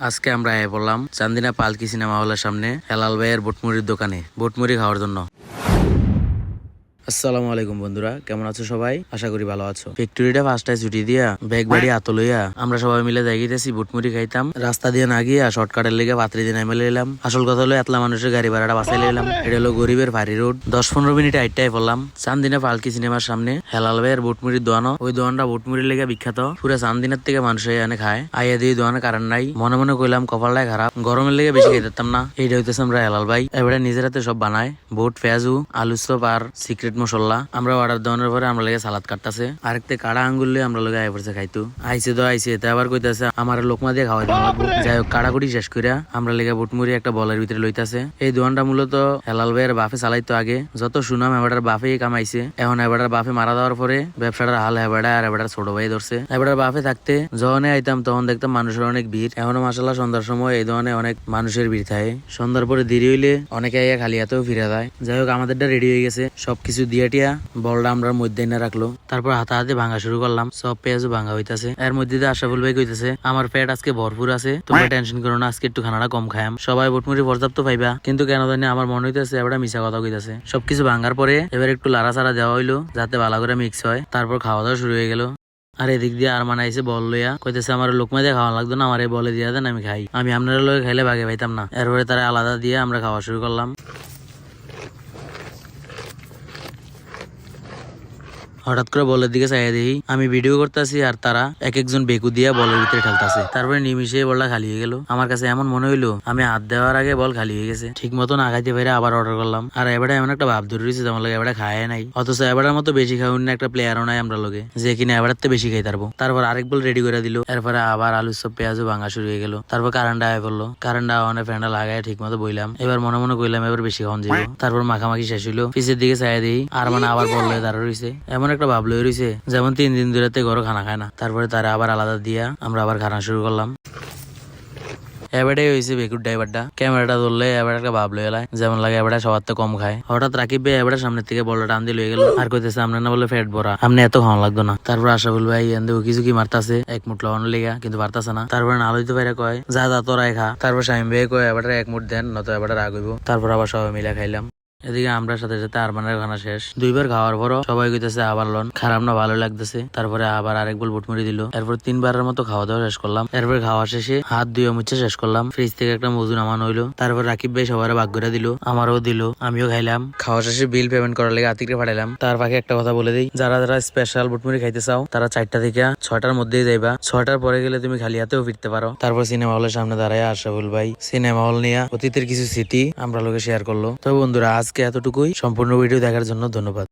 আজকে আমরা বললাম চান্দিনা পালকি সিনেমা হলের সামনে হেলাল ভাইয়ের বুটমুড়ির দোকানে বুটমুড়ি খাওয়ার জন্য। আসসালামু আলাইকুম বন্ধুরা, কেমন আছো সবাই? আশা করি ভালো আছো। ফ্যাক্টরিটা ফার্স্টটাই ছুটি দিয়া ব্যাগ বাড়ি আতো লইয়া আমরা সবাই মিলে যাইতেছি বুটমুড়ি খাইতাম। রাস্তা দিয়ে না গিয়া শর্টকাটের লেগে পাত্রি দিয়ে নামে এলাম। আসল কথা হলো এতলা মানুষের গাড়ি ভাড়াটা বাঁচাই এলাম। এটা হলো গরিবের ভারী রোড। 10-15 মিনিট আইটাই পড়লাম চান্দিনা পালকি সিনেমার সামনে হেলাল ভাইয়ের বুটমুড়ির দোয়ানো। ওই দোয়ানটা বুটমুড়ির লেগে বিখ্যাত। পুরো চান্দিনার থেকে মানুষ এনে খায়। আইয়া দিয়ে দোয়ানে কারণ নাই। মনে মনে কইলাম কপালটাই খারাপ, গরমের লেগে বেশি খাইতাম না। এইটা হইতেছে আমরা হেলাল ভাই, এবারে নিজের হাতে সব বানায়। বুট, পেঁয়াজু, আলু চপ আর সিক্রেট মশলা। আমরা অর্ডার দেওয়ানোর পরে আমরা লেগে সালাদ কাটতেছে। আরেকতে কাড়া আঙ্গুল লিয়ে আমরা লগে আই পড়ছে খাইতো। আইসে তো আইসে তে আবার কইতাছে আমার লোকমা দিয়ে খাওয়াই দাও লাগবো। যাই হোক কাড়াকুড়ি শেষ কইরা আমরা লেগে বুটমুড়ি একটা বলের ভিতরে লইতাছে। এই দোকানটা মূলত হেলাল ভাইয়ের বাপে চালাইতো আগে। যত সুনাম এবারের বাপেই কামাইছে। এখন এবারের বাপে মারা দেওয়ার পরে ব্যবসাটার হাল এবারে আর এবারের ছোট ভাই ধরছে। এবারের বাপে থাকতে যখনই আইতাম তখন দেখতাম মানুষের অনেক ভিড়। এখনো মাসাল্লাহ সন্ধ্যার সময় এই দোকানে অনেক মানুষের ভিড় থাকে। সন্ধ্যার পরে দেরি হইলে অনেকে আইয়া খালি হাতেও ফিরে যায়। যাই হোক আমাদেরটা রেডি হয়ে গেছে, সবকিছু দিয়ে টিয়া বলটা আমরা মধ্যে এনে রাখলো। তারপর হাতে ভাঙা শুরু করলাম। সব পেঁয়াজও ভাঙা হইতাছে। এর মধ্যে দিয়ে আশরাফুল ভাই কইতেছে আমার পেট আজকে ভরপুর আছে, তোমরা টেনশন করো না, আজকে একটু খানাটা কম খায়াম, সবাই বুটমুড়ি পর্যাপ্ত পাইবা। কিন্তু কেন জানি আমার মনে হইতেছে এবার মিশা কথা কইতাছে। সবকিছু ভাঙার পরে এবার একটু লাড়াচাড়া দেওয়া হইলো যাতে ভালো করে মিক্স হয়। তারপর খাওয়া দাওয়া শুরু হয়ে গেল। আর এদিক দিয়ে আর মানাইছে বল লইয়া কইতেছে আমার লোকমা দিয়ে খাওয়া লাগতো না, আমার এই বলে দিয়া দেন আমি খাই, আমি আপনারা লোক খাইলে ভাগে পাইতাম না। এরপরে তারা আলাদা দিয়ে আমরা খাওয়া শুরু করলাম। হঠাৎ করে বলের দিকে চাইয়া দেখি আমি ভিডিও করতেছি আর তারা এক একজন বেকু দিয়া বলের ভিতরে ঠেলতেছে। তারপরে নিমিশে বলটা খালি হয়ে গেল। আমার কাছে এমন মনে হইলো আমি হাত দেওয়ার আগে বল খালি হয়ে গেছে। ঠিক মতন আগাইতে পারে আবার অর্ডার করলাম। আর এবারে এমন একটা ভাব ধরে রয়েছে যেমন লাগে এবারে খায় নাই, অথচ এবারের মতো বেশি খাওয়ার না একটা প্লেয়ারও নাই আমরা লোকে যে কিনা এবারের তো বেশি খাই পারবো। তারপর আরেক বল রেডি করে দিল। এরপরে আবার আলু সব পেঁয়াজও ভাঙা শুরু হয়ে গেল। তারপর কারেন্টটা আয় পড়লো। কারেন্টটা অনেক ফ্যানটা লাগাই ঠিক মতো বইলাম। এবার মনে মনে কইলাম এবার বেশি খাওয়ান যাবো। তারপর মাখামাখি শেষ হইলো। পিছের দিকে চাইয়া দিই আর মানে আবার বললো দাঁড়া রয়েছে। এমন একটা ভাব লয়ে রয়েছে যেমন 3 দিন ধরে ঘরে খানা খায় না। তারপরে তারা আবার আলাদা দিয়া আমরা আবার খানা শুরু করলাম। এবারটাই হয়েছে বেকুর ড্রাইভারটা ক্যামেরাটা ধরলে এবার একটা ভাব লয়ে এলায় যেমন লাগে এবার সবার তো কম খায়। হঠাৎ রাকিব ভাই এবার সামনের থেকে বলটা টান দিয়ে লয়ে গেল আর কইতেছে আমরা না বলে ফেট ভরা, আপনি এত খাওয়া লাগতো না। তারপর আশরাফুল ভাই এন্দে কিছু কি মারতাছে এক মুঠ লবণ লেগা, কিন্তু পারতাছে না। তারপরে না লইতে পারে কয় যা যা তোরাই খা। তারপর শামিম ভাই কয় এবার এক মুঠ দেন নয়তো এবার রাগ হইব। তারপর আবার সবাই মিলে খাইলাম। এদিকে আমরা সাথে সাথে আরমানের খানা শেষ। 2বার খাওয়ার পরও সবাই কইতেছে আবার লন, খারাপ না ভালো লাগতেছে। তারপরে আবার আরেক বল বুটমুড়ি দিল। এরপর 3বারের মতো খাওয়া দাওয়া শেষ করলাম। এরপর খাওয়া শেষে হাত ধুয়ে মুছে শেষ করলাম। ফ্রিজ থেকে একটা মজু নামানো হইলো। তারপর রাকিব ভাই সবার ভাগ করে দিল, আমারও দিল, আমিও খাইলাম। খাওয়া শেষে বিল পেমেন্ট করার লেগে আতিকরে পাঠাইলাম। তার ফাঁকে একটা কথা বলে দিই, যারা যারা স্পেশাল বুটমুড়ি খাইতে চাও তারা 4টা থেকে 6টার মধ্যেই যাইবা। 6টার পরে গেলে তুমি খালি হাতেও ফিরতে পারো। তারপর সিনেমা হলের সামনে দাঁড়ায় আশরাফুল ভাই সিনেমা হল নিয়ে অতীতের কিছু স্মৃতি আমরা লোকে শেয়ার করলো। তো বন্ধুরা আজকে এতটুকুই। সম্পূর্ণ ভিডিও দেখার জন্য ধন্যবাদ।